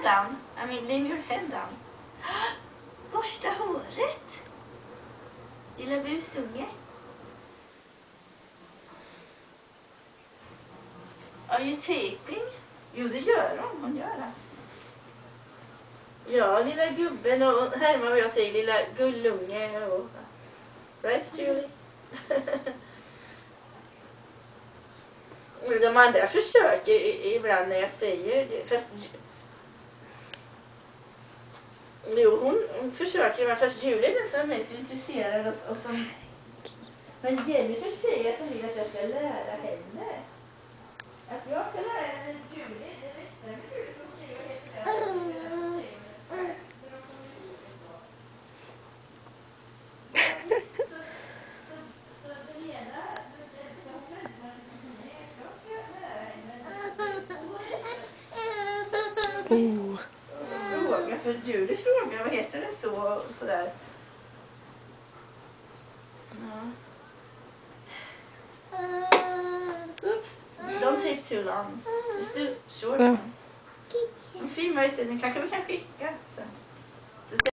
hair down. I mean, lean your head down. Borsta håret. Lilla busunge. Are you taping? Jo, det gör hon. Hon gör det. Ja, lilla gubben och härmar vad jag säger. Lilla gullunge och... Right, Julie? De andra försöker ibland när jag säger det. Fast... Jo, hon försöker, men fast Julie är den som är mest intresserad och som... Men Jennifer säger att hon vill att jag ska lära henne. Att jag ska lära henne Julie, det räcker med Julie för att se vad heter det. Så den ena, den ska hon vänta med jag ska lära henne. Fråga, för Julie frågar, vad heter det så och sådär. Ja. Oops, don't take too long. Just do short ones. De filmar lite, den kanske vi kan skicka.